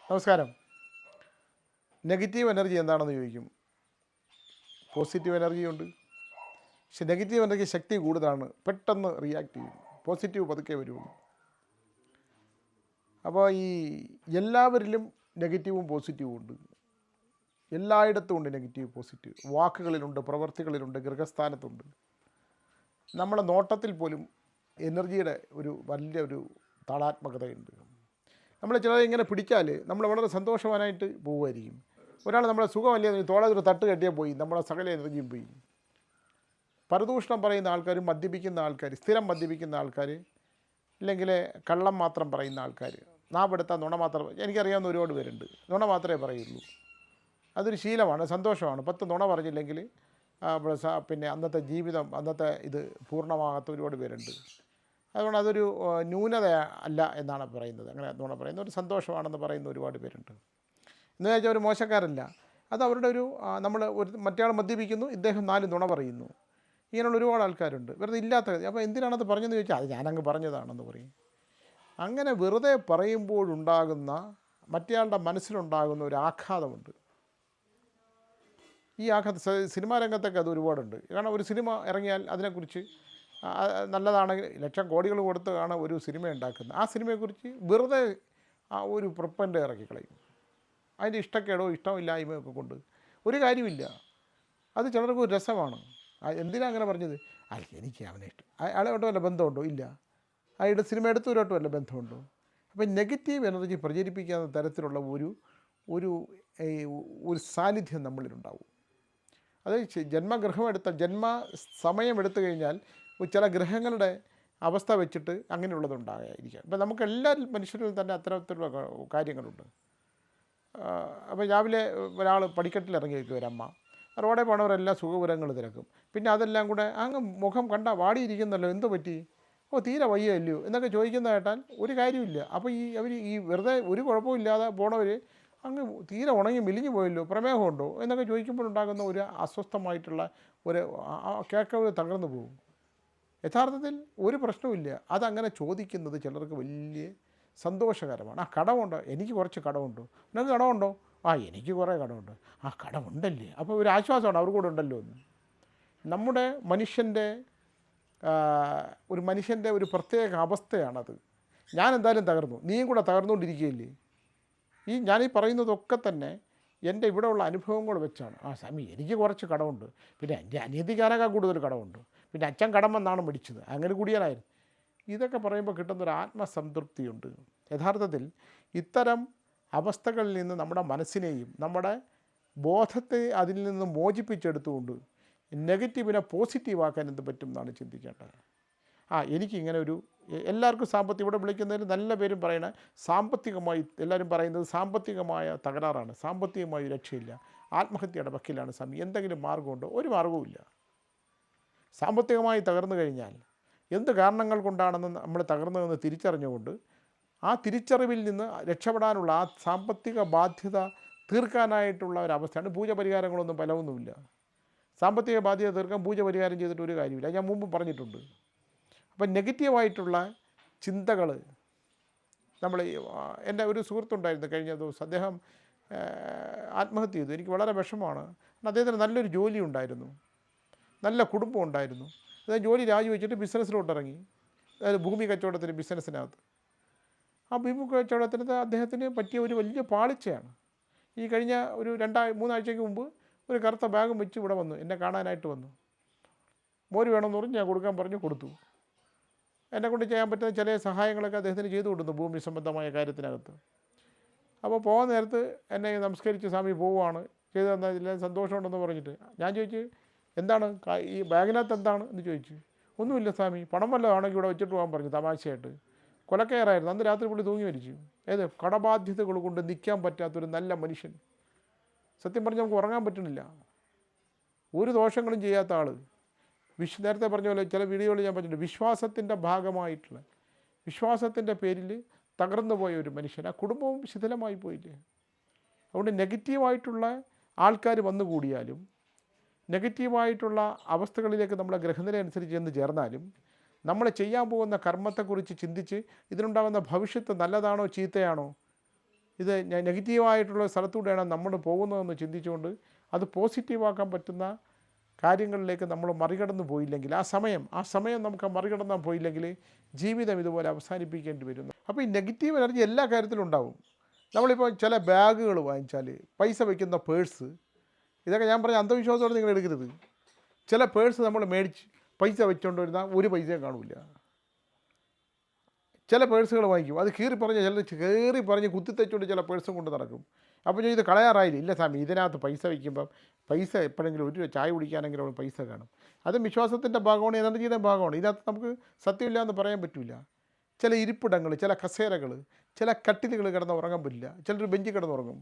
നമസ്കാരം. Negative energy എന്താണെന്ന് ചോദിക്കും. പോസിറ്റീവ് എനർജിയുണ്ട്. പക്ഷെ നെഗറ്റീവ് എനർജി ശക്തി കൂടുതലാണ്, പെട്ടെന്ന് റിയാക്ട് ചെയ്യും. പോസിറ്റീവ് പതുക്കെ വരുള്ളൂ. അപ്പോൾ ഈ എല്ലാവരിലും നെഗറ്റീവും പോസിറ്റീവും ഉണ്ട്. എല്ലായിടത്തും ഉണ്ട് നെഗറ്റീവ് പോസിറ്റീവ്. വാക്കുകളിലുണ്ട്, പ്രവൃത്തികളിലുണ്ട്, ഗൃഹസ്ഥാനത്തുണ്ട്. നമ്മുടെ നോട്ടത്തിൽ പോലും എനർജിയുടെ ഒരു വലിയൊരു താളാത്മകതയുണ്ട്. നമ്മൾ ചിലരെ ഇങ്ങനെ പിടിച്ചാൽ നമ്മൾ വളരെ സന്തോഷവാനായിട്ട് പോവുമായിരിക്കും. ഒരാൾ നമ്മളെ സുഖമല്ലേ തോളത്തൊരു തട്ട് കെട്ടിയാൽ പോയി, നമ്മളെ സകല എനർജിയും പോയി. പരദൂഷണം പറയുന്ന ആൾക്കാർ, മദ്യപിക്കുന്ന ആൾക്കാർ, സ്ഥിരം മദ്യപിക്കുന്ന ആൾക്കാർ, ഇല്ലെങ്കിൽ കള്ളം മാത്രം പറയുന്ന ആൾക്കാർ, നാവെടുത്താൽ നുണ മാത്രം. എനിക്കറിയാവുന്ന ഒരുപാട് പേരുണ്ട്. നുണ മാത്രമേ പറയുള്ളൂ. അതൊരു ശീലമാണ്, സന്തോഷമാണ്. 10 നുണ പറഞ്ഞില്ലെങ്കിൽ പിന്നെ അന്നത്തെ ജീവിതം, അന്നത്തെ ഇത് പൂർണ്ണമാകാത്ത ഒരുപാട് പേരുണ്ട്. അതുകൊണ്ട് അതൊരു ന്യൂനത അല്ല എന്നാണ് പറയുന്നത്. അങ്ങനെ നുണ പറയുന്ന ഒരു സന്തോഷമാണെന്ന് പറയുന്ന ഒരുപാട് പേരുണ്ട്. എന്ന് വെച്ചാൽ ഒരു മോശക്കാരല്ല. അത് അവരുടെ ഒരു നമ്മൾ മറ്റേ മദ്യപിക്കുന്നു, ഇദ്ദേഹം 4 നുണ പറയുന്നു. ഇങ്ങനെയുള്ള ഒരുപാട് ആൾക്കാരുണ്ട്. വെറുതെ ഇല്ലാത്ത. അപ്പോൾ എന്തിനാണത് പറഞ്ഞതെന്ന് ചോദിച്ചാൽ അത് ഞാനങ്ങ് പറഞ്ഞതാണെന്ന് പറയും. അങ്ങനെ വെറുതെ പറയുമ്പോഴുണ്ടാകുന്ന മറ്റേയാളുടെ മനസ്സിലുണ്ടാകുന്ന ഒരു ആഘാതമുണ്ട്. ഈ ആഘാതം സിനിമാ രംഗത്തൊക്കെ അത് ഒരുപാടുണ്ട്. കാരണം ഒരു സിനിമ ഇറങ്ങിയാൽ അതിനെക്കുറിച്ച് നല്ലതാണെങ്കിൽ ലക്ഷം കോടികൾ കൊടുത്താണ് ഒരു സിനിമ ഉണ്ടാക്കുന്നത്. ആ സിനിമയെക്കുറിച്ച് വെറുതെ ഒരു പ്രൊപ്പൻ്റെ ഇറക്കിക്കളയും. അതിൻ്റെ ഇഷ്ടക്കേടോ ഇഷ്ടമില്ലായ്മയൊക്കെ കൊണ്ട് ഒരു കാര്യമില്ല. അത് ചിലർക്ക് ഒരു രസമാണ്. എന്തിനാണ് അങ്ങനെ പറഞ്ഞത്? എനിക്ക് അവനെ ഇഷ്ടം. അയാളോട്ട് വല്ല ബന്ധമുണ്ടോ? ഇല്ല. അയാളുടെ സിനിമ എടുത്തവരോട്ട് വല്ല ബന്ധമുണ്ടോ? അപ്പം നെഗറ്റീവ് എനർജി പ്രചരിപ്പിക്കുന്ന തരത്തിലുള്ള ഒരു ഒരു ഒരു സാന്നിധ്യം നമ്മളിലുണ്ടാവും. അത് ജന്മ സമയം എടുത്തു കഴിഞ്ഞാൽ ചില ഗ്രഹങ്ങളുടെ അവസ്ഥ വെച്ചിട്ട് അങ്ങനെയുള്ളതുണ്ടായിരിക്കാം. ഇപ്പം നമുക്ക് എല്ലാ മനുഷ്യരിലും തന്നെ അത്തരത്തിലുള്ള കാര്യങ്ങളുണ്ട്. അപ്പോൾ രാവിലെ ഒരാൾ പടിക്കെട്ടിൽ ഇറങ്ങി വയ്ക്കും, ഒരമ്മ. റോഡിൽ പോണവരെല്ലാം സുഖവിവരങ്ങൾ തിരക്കും. പിന്നെ അതെല്ലാം കൂടെ അങ്ങ് മുഖം കണ്ട വാടിയിരിക്കുന്നല്ലോ, എന്ത് പറ്റി? തീരെ വയ്യല്ലയോ എന്നൊക്കെ ചോദിക്കുന്ന കേട്ടാൽ ഒരു കാര്യമില്ല. അപ്പോൾ അവർ വെറുതെ ഒരു കുഴപ്പമില്ലാതെ പോണവർ അങ്ങ് തീരെ ഉണങ്ങി മെലിഞ്ഞു പോയല്ലോ, പ്രമേഹമുണ്ടോ എന്നൊക്കെ ചോദിക്കുമ്പോഴുണ്ടാകുന്ന ഒരു അസ്വസ്ഥമായിട്ടുള്ള ഒരു കേൾക്കവർ തകർന്നു പോകും. യഥാർത്ഥത്തിൽ ഒരു പ്രശ്നവുമില്ല. അതങ്ങനെ ചോദിക്കുന്നത് ചിലർക്ക് വലിയ സന്തോഷകരമാണ്. കടമുണ്ടോ? എനിക്ക് കുറച്ച് കടമുണ്ടോ? നിങ്ങൾക്ക് കടമുണ്ടോ? എനിക്ക് കുറേ കടമുണ്ട്. കടമുണ്ടല്ലേ, അപ്പോൾ ഒരു ആശ്വാസമാണ് അവർ കൂടെ ഉണ്ടല്ലോ എന്ന്. നമ്മുടെ മനുഷ്യൻ്റെ ഒരു പ്രത്യേക അവസ്ഥയാണത്. ഞാൻ എന്തായാലും തകർന്നു, നീയും കൂടെ തകർന്നുകൊണ്ടിരിക്കുകയില്ലേ. ഞാനീ പറയുന്നതൊക്കെ തന്നെ എൻ്റെ ഇവിടെ ഉള്ള അനുഭവങ്ങൾ വെച്ചാണ്. സ്വാമി എനിക്ക് കുറച്ച് കടമുണ്ട്, പിന്നെ എൻ്റെ അനിയത്തിക്കാരൊക്കെ കൂടുതൽ കടമുണ്ട്, പിന്നെ അച്ഛൻ കടം വന്നാണ് മേടിച്ചത്, അങ്ങനെ കൂടിയാലായിരുന്നു. ഇതൊക്കെ പറയുമ്പോൾ കിട്ടുന്നൊരു ആത്മസംതൃപ്തിയുണ്ട്. യഥാർത്ഥത്തിൽ ഇത്തരം അവസ്ഥകളിൽ നിന്ന് നമ്മുടെ മനസ്സിനെയും നമ്മുടെ ബോധത്തെ അതിൽ നിന്ന് മോചിപ്പിച്ചെടുത്തുകൊണ്ട് നെഗറ്റീവിനെ പോസിറ്റീവാക്കാൻ എന്ത് പറ്റും എന്നാണ് ചിന്തിക്കേണ്ടത്. എനിക്കിങ്ങനെ ഒരു എല്ലാവർക്കും ഇവിടെ വിളിക്കുന്നതിൽ നല്ല പേരും പറയണ സാമ്പത്തികമായി എല്ലാവരും പറയുന്നത് സാമ്പത്തികമായ തകരാറാണ്, സാമ്പത്തികമായി രക്ഷയില്ല, ആത്മഹത്യയുടെ വക്കിലാണ് സ്വാമി, എന്തെങ്കിലും മാർഗമുണ്ടോ? ഒരു മാർഗവുമില്ല. സാമ്പത്തികമായി തകർന്നു കഴിഞ്ഞാൽ എന്ത് കാരണങ്ങൾ കൊണ്ടാണെന്ന് നമ്മൾ തകർന്നതെന്ന് തിരിച്ചറിഞ്ഞുകൊണ്ട് ആ തിരിച്ചറിവിൽ നിന്ന് രക്ഷപ്പെടാനുള്ള ആ സാമ്പത്തിക ബാധ്യത തീർക്കാനായിട്ടുള്ള ഒരവസ്ഥയാണ്. പൂജപരിഹാരങ്ങളൊന്നും ഫലമൊന്നുമില്ല. സാമ്പത്തിക ബാധ്യത തീർക്കാൻ പൂജപരിഹാരം ചെയ്തിട്ട് ഒരു കാര്യമില്ല. ഞാൻ മുമ്പ് പറഞ്ഞിട്ടുണ്ട്. അപ്പം നെഗറ്റീവായിട്ടുള്ള ചിന്തകൾ എൻ്റെ ഒരു സുഹൃത്തുണ്ടായിരുന്നു കഴിഞ്ഞ ദിവസം. അദ്ദേഹം ആത്മഹത്യ ചെയ്തു. എനിക്ക് വളരെ വിഷമമാണ്. അദ്ദേഹത്തിന് നല്ലൊരു ജോലി ഉണ്ടായിരുന്നു, നല്ല കുടുംബം ഉണ്ടായിരുന്നു. അദ്ദേഹം ജോലി രാജിവെച്ചിട്ട് ബിസിനസ്സിലോട്ടിറങ്ങി. അതായത് ഭൂമി കച്ചവടത്തിന്, ബിസിനസ്സിനകത്ത്. ആ ഭൂമി കച്ചവടത്തിന് അദ്ദേഹത്തിന് പറ്റിയ ഒരു വലിയ പാളിച്ചയാണ്. ഈ കഴിഞ്ഞ ഒരു 2-3 ആഴ്ചയ്ക്ക് മുമ്പ് ഒരു കറുത്ത ബാഗും വെച്ച് ഇവിടെ വന്നു, എന്നെ കാണാനായിട്ട് വന്നു. മോര് വേണമെന്ന് പറഞ്ഞ് ഞാൻ കൊടുക്കാൻ പറഞ്ഞു, കൊടുത്തു. എന്നെക്കൊണ്ട് ചെയ്യാൻ പറ്റുന്ന ചില സഹായങ്ങളൊക്കെ അദ്ദേഹത്തിന് ചെയ്തു കൊടുത്തു ഭൂമി സംബന്ധമായ കാര്യത്തിനകത്ത്. അപ്പോൾ പോകാൻ നേരത്ത് എന്നെ നമസ്കരിച്ച് സ്വാമി പോവുകയാണ്, ചെയ്തു തന്നതിൽ സന്തോഷമുണ്ടെന്ന് പറഞ്ഞിട്ട് ഞാൻ ചോദിച്ചു, എന്താണ് ഈ ബാഗിനകത്ത് എന്താണ് എന്ന് ചോദിച്ചു. ഒന്നുമില്ല സ്വാമി, പണം വല്ലതാണെങ്കിൽ ഇവിടെ വെച്ചിട്ട് പോകാൻ പറഞ്ഞു, തമാശയായിട്ട്. കൊലക്കയറായിരുന്നു. അന്ന് രാത്രി പുള്ളി തൂങ്ങി മരിച്ചു. കടബാധ്യതകൾ കൊണ്ട് നിൽക്കാൻ പറ്റാത്തൊരു നല്ല മനുഷ്യൻ. സത്യം പറഞ്ഞാൽ നമുക്ക് ഉറങ്ങാൻ പറ്റുന്നില്ല. ഒരു ദോഷങ്ങളും ചെയ്യാത്ത ആൾ. നേരത്തെ പറഞ്ഞ പോലെ ചില വീഡിയോകളിൽ ഞാൻ പറഞ്ഞിട്ടുണ്ട്, വിശ്വാസത്തിൻ്റെ ഭാഗമായിട്ടുള്ള, വിശ്വാസത്തിൻ്റെ പേരിൽ തകർന്നു പോയ ഒരു മനുഷ്യൻ. ആ കുടുംബവും ശിഥിലമായി പോയില്ലേ. അതുകൊണ്ട് നെഗറ്റീവായിട്ടുള്ള ആൾക്കാർ വന്നുകൂടിയാലും, നെഗറ്റീവായിട്ടുള്ള അവസ്ഥകളിലേക്ക് നമ്മളെ ഗ്രഹനില അനുസരിച്ച് ചെന്ന് ചേർന്നാലും, നമ്മൾ ചെയ്യാൻ പോകുന്ന കർമ്മത്തെക്കുറിച്ച് ചിന്തിച്ച് ഇതിനുണ്ടാകുന്ന ഭവിഷ്യത്ത് നല്ലതാണോ ചീത്തയാണോ, ഇത് നെഗറ്റീവായിട്ടുള്ള സ്ഥലത്തൂടെയാണ് നമ്മൾ പോകുന്നതെന്ന് ചിന്തിച്ചുകൊണ്ട് അത് പോസിറ്റീവാക്കാൻ പറ്റുന്ന കാര്യങ്ങളിലേക്ക് നമ്മൾ മറികടന്ന് പോയില്ലെങ്കിൽ ആ സമയം നമുക്ക് മറികടന്നാൻ പോയില്ലെങ്കിൽ ജീവിതം ഇതുപോലെ അവസാനിപ്പിക്കേണ്ടി വരുന്നു. അപ്പോൾ ഈ നെഗറ്റീവ് എനർജി എല്ലാ കാര്യത്തിലും ഉണ്ടാവും. നമ്മളിപ്പോൾ ചില ബാഗുകൾ വാങ്ങിച്ചാൽ, പൈസ വയ്ക്കുന്ന പേഴ്സ്, ഇതൊക്കെ ഞാൻ പറഞ്ഞ അന്ധവിശ്വാസത്തോടെ നിങ്ങൾ എടുക്കരുത്. ചില പേഴ്സ് നമ്മൾ മേടിച്ച് പൈസ വെച്ചുകൊണ്ട് വരുന്ന ഒരു പൈസയും കാണില്ല. ചില പേഴ്സുകൾ വാങ്ങിക്കും, അത് കീറി പറഞ്ഞ് കുത്തിത്തച്ചുകൊണ്ട് ചില പേഴ്സും കൊണ്ട് നടക്കും. അപ്പോൾ ഞാൻ ഇത് കളയാറായില്ല. ഇല്ല സ്വാമി, ഇതിനകത്ത് പൈസ വയ്ക്കുമ്പം പൈസ എപ്പോഴെങ്കിലും ഒരു ചായ കുടിക്കാനെങ്കിലും അവിടെ പൈസ കാണും. അതും വിശ്വാസത്തിൻ്റെ ഭാഗമാണ്, എനർജിയുടെ ഭാഗമാണ്. ഇതിനകത്ത് നമുക്ക് സത്യമില്ല എന്ന് പറയാൻ പറ്റില്ല. ചില ഇരിപ്പിടങ്ങൾ, ചില കസേരകൾ, ചില കട്ടിലുകൾ കിടന്ന് ഉറങ്ങാൻ പറ്റില്ല. ചിലർ ബെഞ്ചിൽ കിടന്നുറങ്ങും,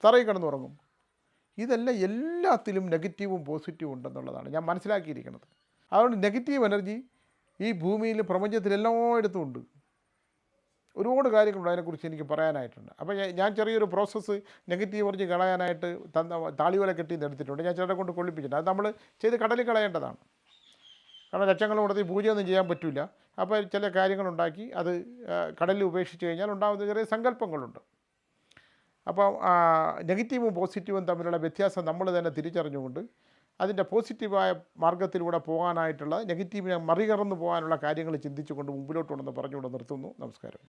തറയിൽ കിടന്നുറങ്ങും. ഇതെല്ലാം എല്ലാത്തിലും നെഗറ്റീവും പോസിറ്റീവും ഉണ്ടെന്നുള്ളതാണ് ഞാൻ മനസ്സിലാക്കിയിരിക്കുന്നത്. അതുകൊണ്ട് നെഗറ്റീവ് എനർജി ഈ ഭൂമിയിൽ പ്രപഞ്ചത്തിൽ എല്ലായിടത്തും ഉണ്ട്. ഒരുപാട് കാര്യങ്ങളുണ്ട് അതിനെക്കുറിച്ച് എനിക്ക് പറയാനായിട്ടുണ്ട്. അപ്പോൾ ഞാൻ ചെറിയൊരു പ്രോസസ്സ് നെഗറ്റീവ് എനർജി കളയാനായിട്ട് താളിവല കെട്ടി എടുത്തിട്ടുണ്ട്. ഞാൻ ചിലരെ കൊണ്ട് കൊള്ളിപ്പിച്ചിട്ടുണ്ട്. അത് നമ്മൾ ചെയ്ത് കടലിൽ കളയേണ്ടതാണ്. കാരണം ലക്ഷങ്ങൾ കൊടുത്ത് പൂജയൊന്നും ചെയ്യാൻ പറ്റില്ല. അപ്പോൾ ചില കാര്യങ്ങളുണ്ടാക്കി അത് കടലിൽ ഉപേക്ഷിച്ച് കഴിഞ്ഞാൽ ഉണ്ടാകുന്ന ചെറിയ സങ്കല്പങ്ങളുണ്ട്. അപ്പോൾ നെഗറ്റീവും പോസിറ്റീവും തമ്മിലുള്ള വ്യത്യാസം നമ്മൾ തന്നെ തിരിച്ചറിഞ്ഞുകൊണ്ട് അതിൻ്റെ പോസിറ്റീവായ മാർഗ്ഗത്തിലൂടെ പോകാനായിട്ടുള്ള, നെഗറ്റീവിനെ മറികടന്ന് പോകാനുള്ള കാര്യങ്ങൾ ചിന്തിച്ചുകൊണ്ട് മുമ്പിലോട്ടുണ്ടെന്ന് പറഞ്ഞുകൊണ്ട് നിർത്തുന്നു. നമസ്കാരം.